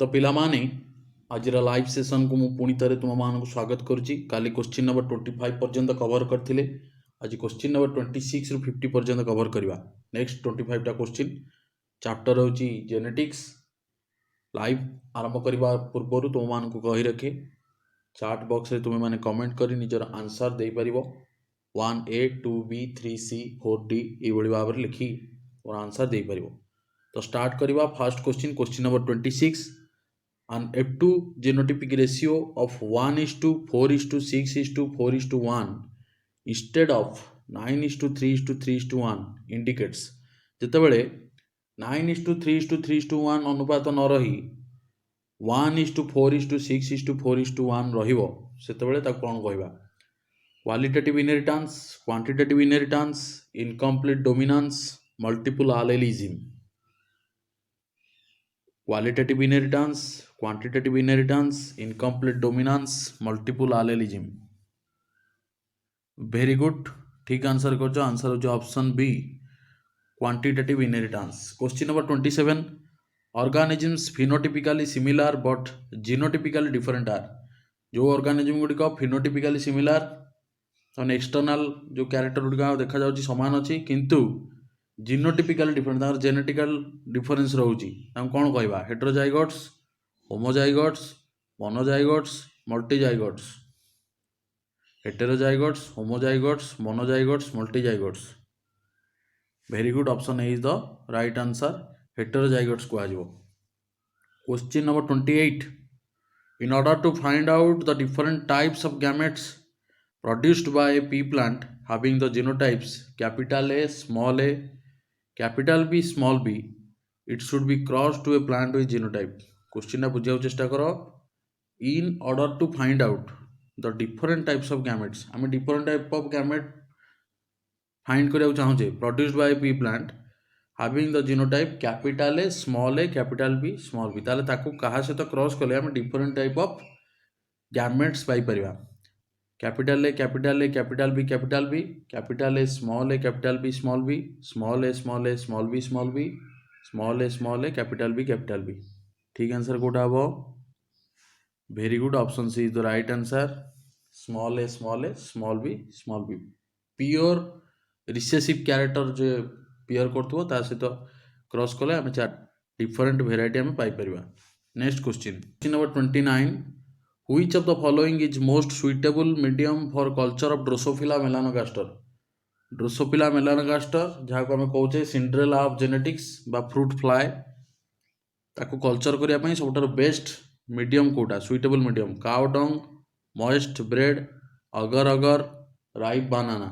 तो पिलामाने आज live session को मु पुणी थे तुम मान स्वागत करुच्ची। काली क्वेश्चन नंबर 25 पर्यंत कवर करथिले। आज क्वेश्चन नंबर 26 रु 50 पर्यंत कवर करवा। नेक्स्ट 25 टा क्वेश्चन चैप्टर होची जेनेटिक्स। लाइव आरंभ करबा पूर्व तुम मान को कहि रखे चैट बॉक्स रे तुम माने कमेंट करी निजर आंसर दे परिबो 1A 2B 3C 4D ए भली भाव रे लिखी और आंसर दे परिबो। तो स्टार्ट करवा first question number 26। An F2 genotypic ratio of 1:4:6:4:1 instead of 9:3:3:1 indicates ଯେତେବେଳେ 9:3:3:1 ଅନୁପାତ ନ ରହି 1:4:6:4:1 ରହିବ ସେତେବେଳେ ତାକୁ କ'ଣ କହିବା? Qualitative inheritance, quantitative inheritance, incomplete dominance, multiple allelism. Qualitative inheritance, quantitative inheritance, incomplete dominance, multiple allelism। Very good, ठीक आंसर कर आंसर हो option B quantitative inheritance. Question number 27 organisms phenotypically similar but genotypically different are. जो organism गुड़िक phenotypically similar external जो character गुड़िक देखा जाउची समान अच्छी किंतु जीनोटिपिकल डिफरेंट तार जेनेटिकल डिफरेंस रोची कौन कहवा? Heterozygotes, homozygotes, monozygotes, multizygotes. Heterozygotes, homozygotes, monozygotes, multizygotes. Very good, option A is the right answer. Heterozygotes कह। Question number 28 in order to find out the different types of gametes produced by a pea plant having the genotypes capital A, small a, capital B, small b, it should be crossed to a plant with genotype। Question ना बुझाऊ चेष्टा करो। In order to find out the different types of gametes आम different type of gamete find करिया चाहूचे produced by pea plant having the genotype capital A, small A, capital B, small B. ताले ताकू कहा सहित क्रॉस कले आम different type of gametes पाई परिबा। Capital A, capital A, capital B, capital B, capital A, small A, capital B, small B, small A, small A, small B, small B, small A, small A, capital B, capital B. ठीक answer कोटा हम? Very good, option C is the right answer. Small A, small A, small B, small B. Pure recessive character जो pair करथबो ता सहित cross कले आम चार डिफरेंट वेराइटी आम पाई परिबा। Next question number 29 Which of the following is most suitable medium for culture of Drosophila melanogaster? Drosophila melanogaster जहाँ को आम कहे सिंड्रेला ऑफ जेनेटिक्स बा फ्रूट फ्लाई ताको कल्चर करने सब बेस्ट मीडियम कोटा suitable medium? Cow dung, moist bread, agar agar, ripe banana.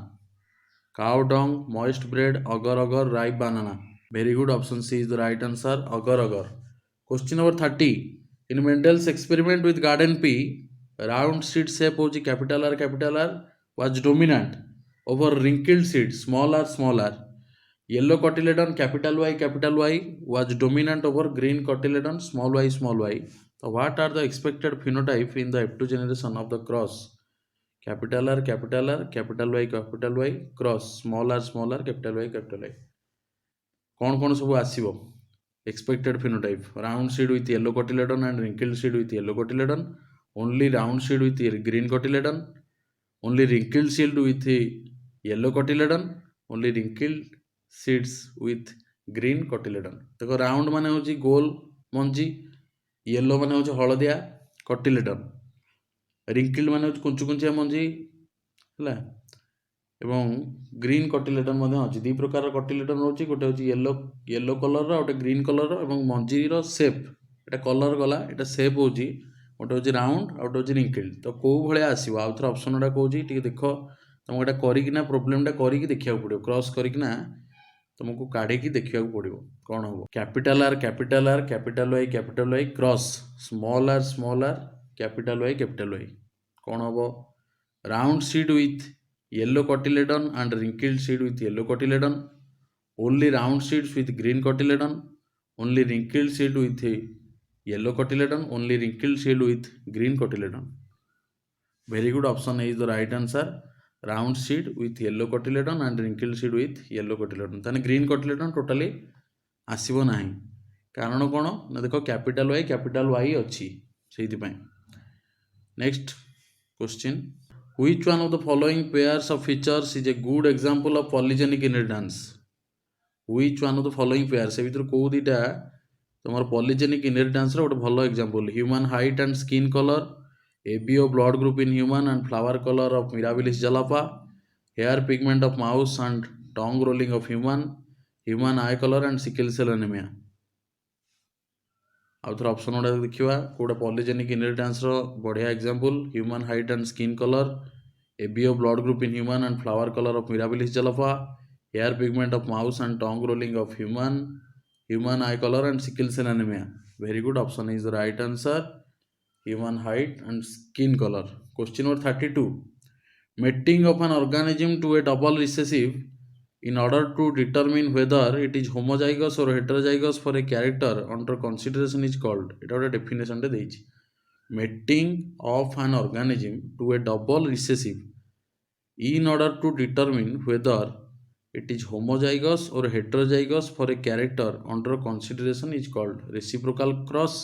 Cow dung, moist bread, agar agar, ripe banana. Very good, option C is the right answer, agar agar. Question number 30 in Mendel's experiment with garden pea round seed shape होची capital R was dominant over wrinkled seed small r। yellow cotyledon capital Y was dominant over green cotyledon small y। So what are the expected phenotype in the F2 generation of the cross capital R capital Y cross small r capital Y। कौन सब आसीबो expected phenotype? round seed with yellow cotyledon and wrinkled seed with yellow cotyledon, only round seed with green cotyledon, only wrinkled seed with yellow cotyledon, only wrinkled seeds with green cotyledon। देखो round माने होची गोल मंजी, yellow माने होची हळदिया cotyledon, wrinkled माने होची कुंचु कुंचिया मंजी हला एवं green cotyledon अच्छी दी प्रकार कटिलेडन रोचे गोटे हूँ येलो कलर गोटे ग्रीन कलर और मंजीर सेप एटा कलर गला एटा सेप हूँ गोटे हूँ राउंड आ गोटे हूँ रिंकल्ड। तो कौ भाया आसो आउ थे ऑप्शन गुड़ा कौन देख तुमको एटा करना प्रोब्लेमटा करके देखा पड़ो क्रॉस करना तुमको काढ़ी देखा पड़ो कौन हम? Capital R capital Y cross small R capital Y कौन हम? Round seed with yellow cotyledon and wrinkled seed with yellow cotyledon, only round seeds with green cotyledon, only wrinkled seed with yellow cotyledon, only wrinkled seed with green cotyledon। very good, option A is the right answer, round seed with yellow cotyledon and wrinkled seed with yellow cotyledon। ताने green cotyledon totally आसीबो नाही कारण कौन ना देख capital Y अच्छी से। Next question, which one of the following pairs of features is a good example of polygenic inheritance. Which one of the following pair से भीतर को दीटा तुम पॉलीजेनिक इनहेरिटेंस गोटे भल example, human height and skin colour, ABO blood group in human and flower colour of Mirabilis jalapa, hair pigment of mouse and tongue rolling of human eye colour and sickle cell anaemia. आउ थोड़ा option गुड़ा देखा कौटा polygenic inheritance बढ़िया example, human height and skin colour, ABO blood group in human and flower colour of Mirabilis jalapa, hair pigment of mouse and tongue rolling of human eye colour and sickle cell anaemia. Very good, option is the right answer, human height and skin colour. Question number 32, mating of an organism to a double recessive in order to determine whether it is homozygous or heterozygous for a character under consideration is called। এটা একটা definition টা দেইছি, mating of an organism to a double recessive in order to determine whether it is homozygous or heterozygous for a character under consideration is called reciprocal cross,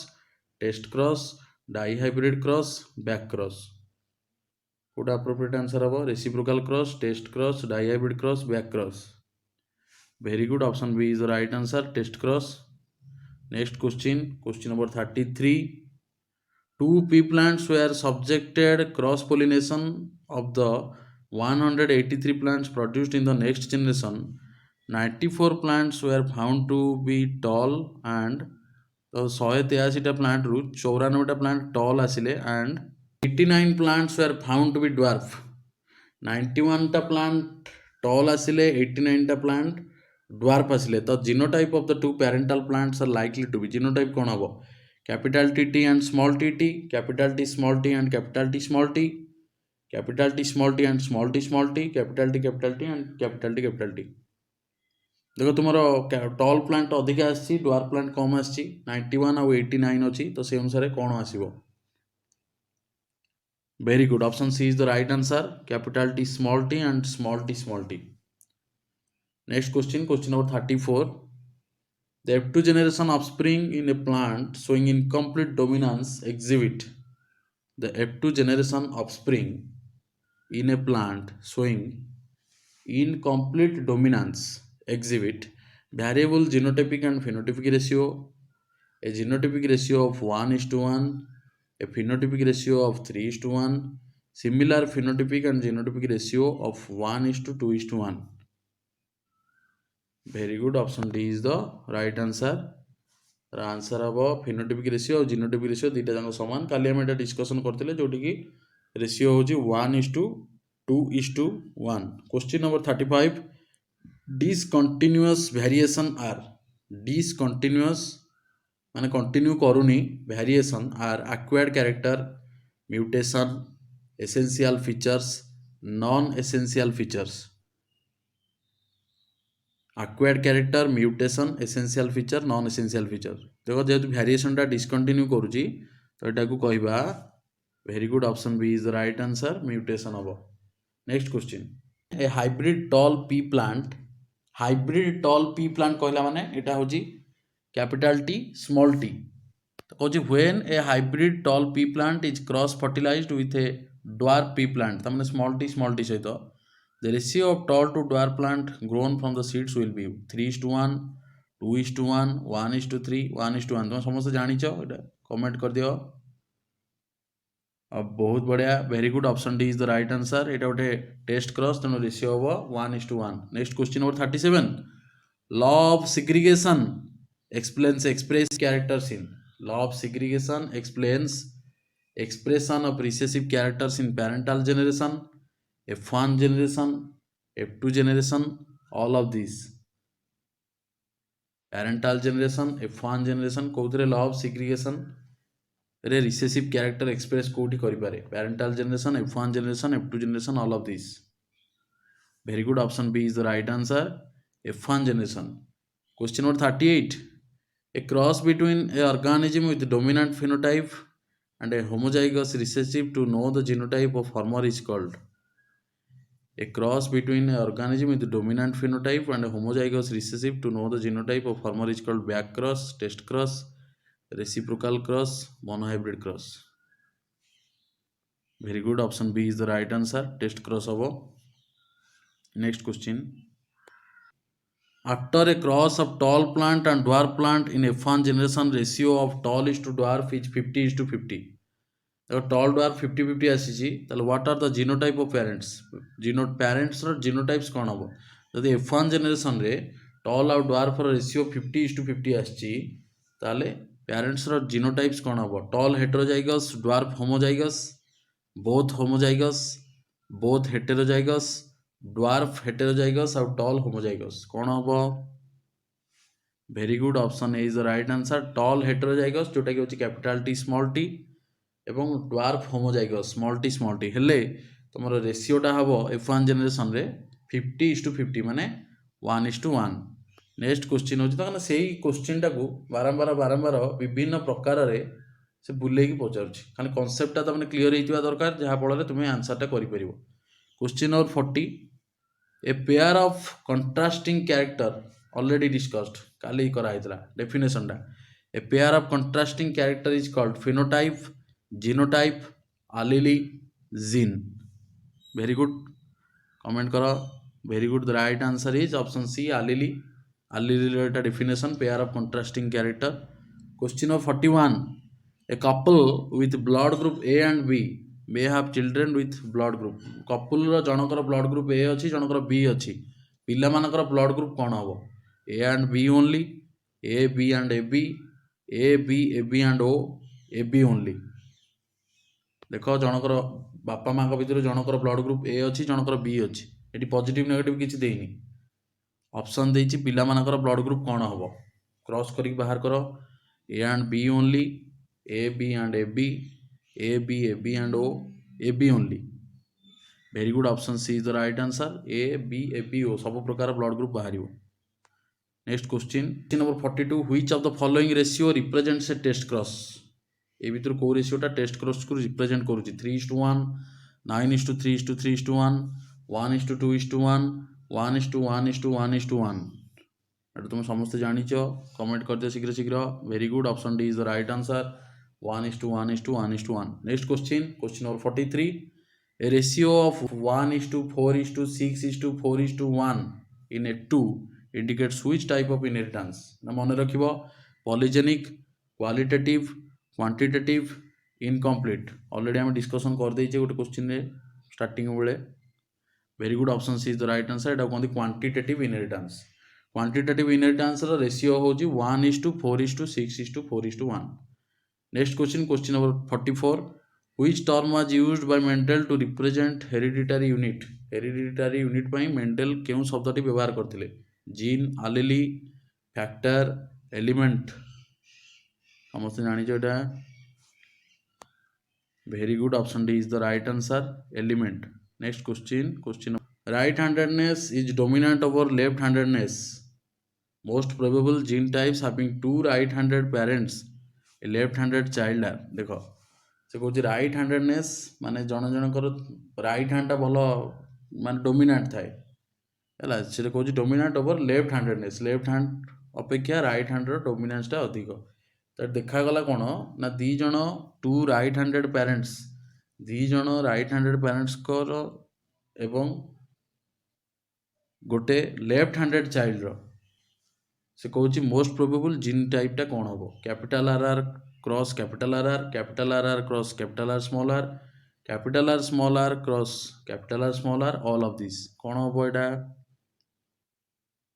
test cross, dihybrid cross, back cross। Kota appropriate answer हम reciprocal cross, test cross, dihybrid cross, back cross। very good, option B is the right answer, test cross। next question, question number 33, two pea plants were subjected cross pollination of the 183 plants produced in the next generation। 94 plants were found to be tall and तो 183 plant रु 94 plant tall आसिले and 89 plants were found to be dwarf। 91 टा plant tall आसिले, 89 टा plant dwarf आसिले। तो genotype of the two parental plants are likely to be, genotype कौन हम, capital T and small T, capital T small T and capital T small T, capital T small T and small T small T, capital T and capital T. देख तुम tall plant अधिक आसी, dwarf plant कम आसी, 91 आउ 89 अच्छी, तो से अनुसार कौन आसो। Very good, option C is the right answer, capital T small T and small T. Next question, question number 34, the F2 generation offspring in a plant showing incomplete dominance exhibit। the F2 generation offspring in a plant showing incomplete dominance exhibit variable genotypic and phenotypic ratio, a genotypic ratio of 1:1, a phenotypic ratio of 3:1, similar phenotypic and genotypic ratio of 1:2:1। very good, option D is the right answer। Answer हम phenotypic ratio और genotypic ratio दुईटा जाक सामान। काली आम एटा discussion करते जोटि कि ratio हूँ 1:2:1। Question number 35, discontinuous variation are, discontinuous माने कंटिन्यू करूनी, variation are acquired character, mutation, essential features, non essential features. Acquired character, mutation, essential feature, non essential feature. देखो जेहेतु वेरिएशन टा डिसकंटिन्यू करूची तो एटा को कहबा, very good, option B is the right answer, mutation हम। Next question, a hybrid tall pea plant, hybrid tall pea plant कहला माने एटा होची कैपिटल टी स्मॉल टी। तो कहूँ when a hybrid tall pea plant is cross fertilised with a dwarf pea plant, तमाने small T सहित the ratio of tall to dwarf plant grown from the seeds will be 3:1, 2:1, 1:3, 1:1। तुम समस्त जानिछ, comment कर दियो। अब बहुत बढ़िया, very good, option D is the right answer. एटा गोटे टेस्ट क्रॉस, तेणु रेशियो हम 1:1। Next question number 37, law of segregation explains express characters in, law of segregation explains expression of recessive characters in parental generation, F1 generation, F2 generation, all of these। parental generation, F1 generation कोउथरे law of segregation रे recessive character express कोउठी करि पारे, parental generation, F1 generation, F2 generation, all of these। very good, option B is the right answer, F1 generation। question number 38, a cross between a organism with dominant phenotype and a homozygous recessive to know the genotype of farmer is called। A cross between an organism with dominant phenotype and a homozygous recessive to know the genotype of former is called back cross, test cross, reciprocal cross, monohybrid cross. Very good. Option B is the right answer. Test cross hobo. Next question. After a cross of tall plant and dwarf plant in F1 generation, ratio of tall is to dwarf is 50 is to 50. Tall dwarf 50-50 ଆସିଛି ତାହେଲେ what are the genotype of parents? Parents ର genotypes କ'ଣ ହବ? ଯଦି F1 ଜେନେରେସନରେ tall ଆଉ dwarf ର ratio 50 is to 50 ଆସିଛି ତାହେଲେ parents ର genotypes କ'ଣ ହବ? Tall heterozygous, dwarf homozygous, both homozygous, both heterozygous, dwarf heterozygous ଆଉ tall homozygous କ'ଣ ହବ? Very good. Option A is the right answer. Tall heterozygous जोटा कि होची capital T small t এবং dwarf homozygous small t ହେଲେ ତମର ରେସିଓଟା ହେବ F1 ଜେନେରେସନରେ 50:50 ମାନେ 1:1. ନେକ୍ସଟ କ୍ୱେଶ୍ଚିନ୍ ହେଉଛି ତ ସେଇ କ୍ୱେଶ୍ଚିନ୍ଟାକୁ ବାରମ୍ବାର ବିଭିନ୍ନ ପ୍ରକାରରେ ସେ ବୁଲେଇକି ପଚାରୁଛି ଖାଲି କନସେପ୍ଟଟା ତୁମେ କ୍ଲିଅର ହେଇଥିବା ଦରକାର ଯାହାଫଳରେ ତୁମେ ଆନ୍ସରଟା କରିପାରିବ. Question number 40. A pair of contrasting character already discussed କାଲି କରାହେଇଥିଲା ଡେଫିନେସନଟା. A pair of contrasting character is called phenotype, genotype, allele, gene. Very good. Comment करो. Very good. The right answer is option C, allele. Allele definition, pair of contrasting character. Question of 41. A couple with blood group A and B may have children with blood group. couple ର ଜଣଙ୍କର blood group A ଅଛି ଜଣଙ୍କର B ଅଛି. ପିଲାମାନଙ୍କର blood group କ'ଣ ହବ? A and B only, A, B and AB, A, B, AB and O, AB only. ଦେଖ ଜଣଙ୍କର ବାପା ମାଙ୍କ ଭିତରୁ ଜଣଙ୍କର ବ୍ଲଡ୍ ଗ୍ରୁପ୍ ଏ ଅଛି ଜଣଙ୍କର ବି ଅଛି. ଏଠି ପଜିଟିଭ୍ ନେଗେଟିଭ୍ କିଛି ଦେଇନି. ଅପସନ୍ ଦେଇଛି ପିଲାମାନଙ୍କର ବ୍ଲଡ୍ ଗ୍ରୁପ୍ କ'ଣ ହେବ? କ୍ରସ୍ କରିକି ବାହାର କର. A and B only, A B and A B, A B and O, A B only. Very good. Option C is the right answer. A B O ସବୁ ପ୍ରକାର blood group ବାହାରିବ. Next question number 42. Which of the following ratio represents a test cross? ए भितर को रेशियोटा test cross को represent करूची 3:1, 9:3, 3:1, 1:2:1, 1:1:1:1. एटा तुम समस्त जानिछ. कमेंट कर दियो शीघ्र. Very good. Option D is the right answer. 1:1:1:1. Next question number 43. A ratio of 1:4:6:4:1 in a 2 indicates which type of inheritance? ना मन रखिबो. Polygenic, qualitative, quantitative, incomplete. Already आम डिस्कसन कर देइछे गोटे क्वेश्चन रे स्टार्टिंग बेले. Very good. Option C is the right answer. एटा कहते क्वांटिटेटिव इनहेरिटेंस. क्वांटिटेटिव इनहेरिटेंस रो रेशियो होची 1:4:6:4:1. Next question number 44. Which term was used by Mendel to represent hereditary unit? Hereditary unit पई मेंडल केउ शब्दटी व्यवहार करथिले? जीन, आलेली, फैक्टर, एलिमेंट. समस्त जानी एटा. Very good. Option D is the right answer. Element. Next question right handedness is dominant over left handedness. Most probable genotypes having two right handed parents a left handed child are. देखो से कहूँ right handedness माने जन जनकर right हैंडटा भल माने dominant थाए है से कहूँ dominant over left handedness. Left hand अपेक्षा राइट हैंडर डोमिनेंसटा अधिक. तो देखागला कौन ना दी जन टू राइट हैंडेड पेरेंट्स दी जन राइट हैंडेड पेरेंट्स एवं गोटे लेफ्ट हैंडेड चाइल्ड से कहूँ मोस्ट प्रोबेबल जीन टाइपटा कौन हम? Capital R R cross capital R R, capital R R cross capital R small R, capital R small R cross capital R small R. All of this कौन हम एटा?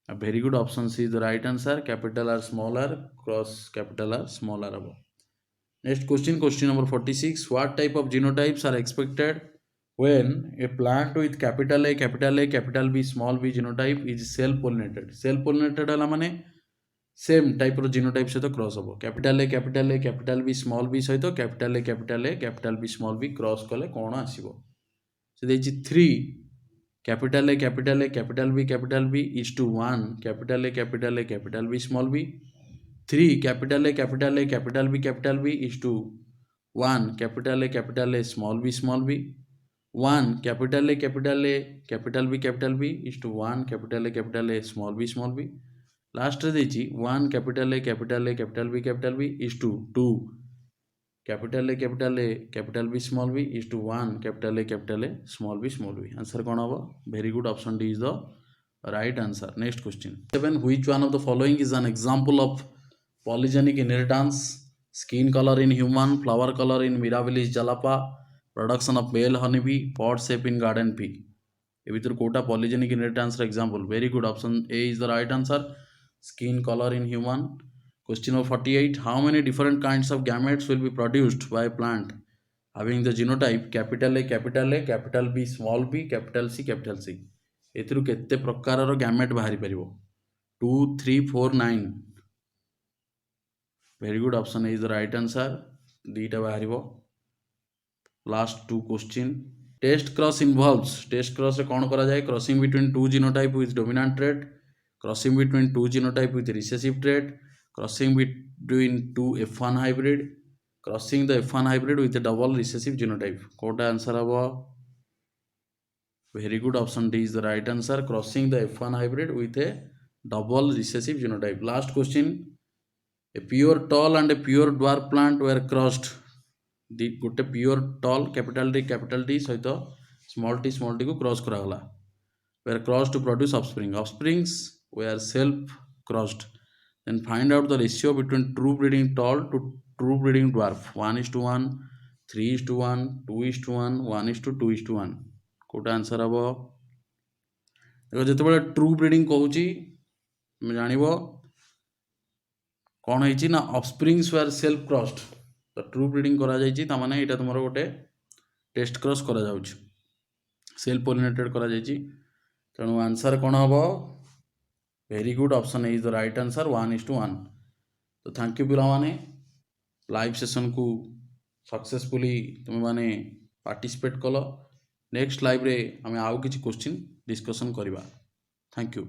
Very good. Option C is the right answer. Capital R small R cross capital R small R हम. Next question number 46. What type of genotypes are expected when a plant with capital A capital B small B genotype is self pollinated? Self pollinated है माने same type रो genotype सहित cross हम. Capital A capital B small B सहित capital A capital B small B cross कले कौन आसीबो? से देछि 3 capital A capital B is to 1 capital A capital B small B. 3 capital A capital B is to 1 capital A small B. 1 capital A capital B is to 1 capital A small b. Last रे ଦେଇଛି 1 capital A B is to 2 capital B small b is to 1 capital A small b. Answer कौन होगा? Very good, option D is the right answer. Next question 7. Which one of the following is an example of polygenic inheritance? Skin color in human, flower color in Mirabilis jalapa, production of male honeybee, pod shape in garden pea. ए भितर Kota polygenic inheritance example? Very good, option A is the right answer. Skin color in human. Question number 48. How many different kinds of gametes will be produced by a plant having the genotype capital A, capital B, small b, capital C? एथिरु केते प्रकारर gamete बाहरी परिबो? 2, 3, 4, 9. Very good, option A is the right answer. दीटा बाहरिबो. Last 2 question. Test cross involves, test cross रे कोन करा जाय? Crossing between two genotype with dominant trait, crossing between two genotype with recessive trait, crossing between two F1 hybrid, crossing the F1 hybrid with a double recessive genotype. कोटा answer हबो? Very good, option D is the right answer. Crossing the F1 hybrid with a double recessive genotype. Last question. A pure tall and a pure dwarf plant were crossed. गोटे pure tall capital D सहित small T को cross करागला. were crossed to produce offspring. Offsprings were self crossed. Then find out the ratio between true breeding tall to true breeding dwarf. 1:1, 3:1, 2:1, 1:2:1. Kota answer हम? देखो जिते true breeding कहूँ जान कौन है ना ऑफस्प्रिंग्स वर सेल्फ क्रॉस्ड. तो ट्रू ब्रीडिंग करा जायछि तामाने एटा तुमरो गोटे टेस्ट क्रॉस करा जाउछि, सेल्फ पोलिनेटेड करा जायछि. तेणु आंसर कौन हम? Very good, option A is the right answer. 1:1. तो थैंक यू पिला माने लाइव सेशन को सक्सेसफुली तुम माने पार्टिसिपेट कल. नेक्स्ट लाइव रे हमें आउ किछि क्वेश्चन डिस्कशन करबा. Thank you.